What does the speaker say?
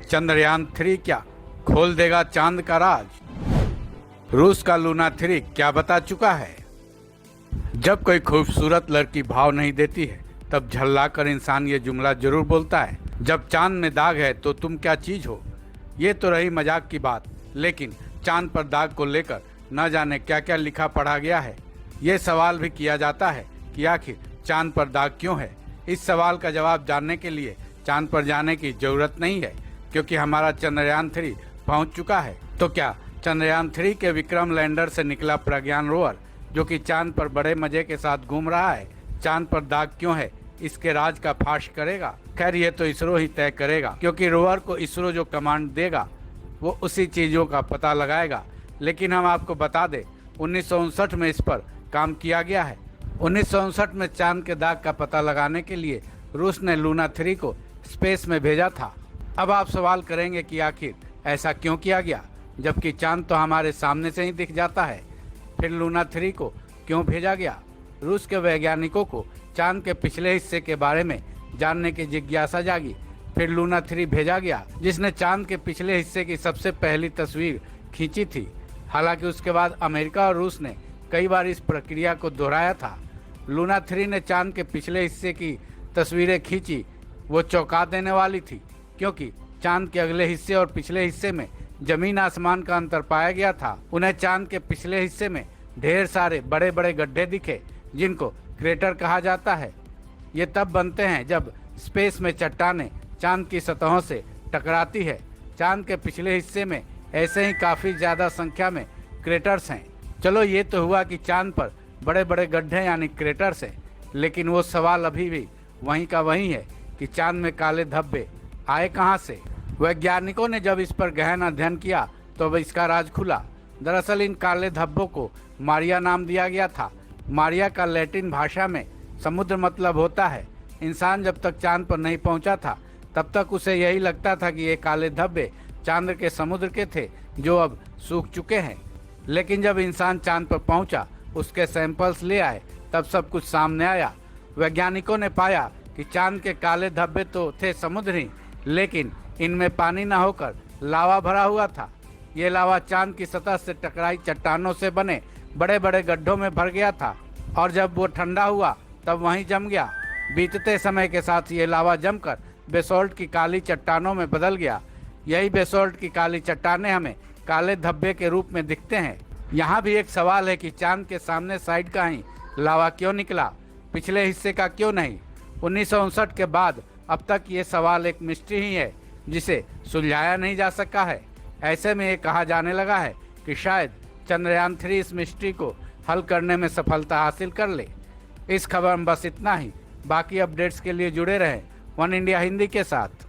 चंद्रयान 3 क्या खोल देगा चांद का राज? रूस का लूना 3 क्या बता चुका है? जब कोई खूबसूरत लड़की भाव नहीं देती है तब झल्लाकर इंसान ये जुमला जरूर बोलता है, जब चांद में दाग है तो तुम क्या चीज हो। ये तो रही मजाक की बात, लेकिन चांद पर दाग को लेकर न जाने क्या क्या लिखा पढ़ा गया है। ये सवाल भी किया जाता है कि आखिर चांद पर दाग क्यों है। इस सवाल का जवाब जानने के लिए चांद पर जाने की जरूरत नहीं है, क्योंकि हमारा चंद्रयान 3 पहुंच चुका है। तो क्या चंद्रयान 3 के विक्रम लैंडर से निकला प्रज्ञान रोवर, जो कि चांद पर बड़े मजे के साथ घूम रहा है, चांद पर दाग क्यों है इसके राज का फाश करेगा? खैर, ये तो इसरो ही तय करेगा, क्योंकि रोवर को इसरो जो कमांड देगा वो उसी चीजों का पता लगाएगा। लेकिन हम आपको बता दें, 1959 में इस पर काम किया गया है। 1959 में चांद के दाग का पता लगाने के लिए रूस ने लूना 3 को स्पेस में भेजा था। अब आप सवाल करेंगे कि आखिर ऐसा क्यों किया गया, जबकि चांद तो हमारे सामने से ही दिख जाता है। फिर लूना 3 को क्यों भेजा गया? रूस के वैज्ञानिकों को चांद के पिछले हिस्से के बारे में जानने की जिज्ञासा जागी। फिर लूना 3 भेजा गया, जिसने चांद के पिछले हिस्से की सबसे पहली तस्वीर खींची थी। हालांकि उसके बाद अमेरिका और रूस ने कई बार इस प्रक्रिया को दोहराया था। लूना 3 ने चांद के पिछले हिस्से की तस्वीरें खींची, वो चौंका देने वाली थी, क्योंकि चांद के अगले हिस्से और पिछले हिस्से में जमीन आसमान का अंतर पाया गया था। उन्हें चांद के पिछले हिस्से में ढेर सारे बड़े बड़े गड्ढे दिखे, जिनको क्रेटर कहा जाता है। ये तब बनते हैं जब स्पेस में चट्टानें चांद की सतहों से टकराती है। चांद के पिछले हिस्से में ऐसे ही काफ़ी ज़्यादा संख्या में क्रेटर्स हैं। चलो, ये तो हुआ कि चांद पर बड़े बड़े गड्ढे यानी क्रेटर्स हैं, लेकिन वो सवाल अभी भी वहीं का वहीं है कि चांद में काले धब्बे आए कहाँ से। वैज्ञानिकों ने जब इस पर गहन अध्ययन किया तो अब इसका राज खुला। दरअसल इन काले धब्बों को मारिया नाम दिया गया था। मारिया का लैटिन भाषा में समुद्र मतलब होता है। इंसान जब तक चांद पर नहीं पहुंचा था तब तक उसे यही लगता था कि ये काले धब्बे चांद के समुद्र के थे, जो अब सूख चुके हैं। लेकिन जब इंसान चांद पर पहुंचा, उसके सैंपल्स ले आए, तब सब कुछ सामने आया। वैज्ञानिकों ने पाया कि चांद के काले धब्बे तो थे समुद्र ही, लेकिन इनमें पानी न होकर लावा भरा हुआ था। ये लावा चांद की सतह से टकराई चट्टानों से बने बड़े बड़े गड्ढों में भर गया था, और जब वो ठंडा हुआ तब वहीं जम गया। बीतते समय के साथ ये लावा जमकर बेसोल्ट की काली चट्टानों में बदल गया। यही बेसोल्ट की काली चट्टानें हमें काले धब्बे के रूप में दिखते हैं। यहाँ भी एक सवाल है कि चांद के सामने साइड का ही लावा क्यों निकला, पिछले हिस्से का क्यों नहीं? 1959 के बाद अब तक ये सवाल एक मिस्ट्री ही है, जिसे सुलझाया नहीं जा सका है। ऐसे में ये कहा जाने लगा है कि शायद चंद्रयान 3 इस मिस्ट्री को हल करने में सफलता हासिल कर ले। इस खबर में बस इतना ही। बाकी अपडेट्स के लिए जुड़े रहें वन इंडिया हिंदी के साथ।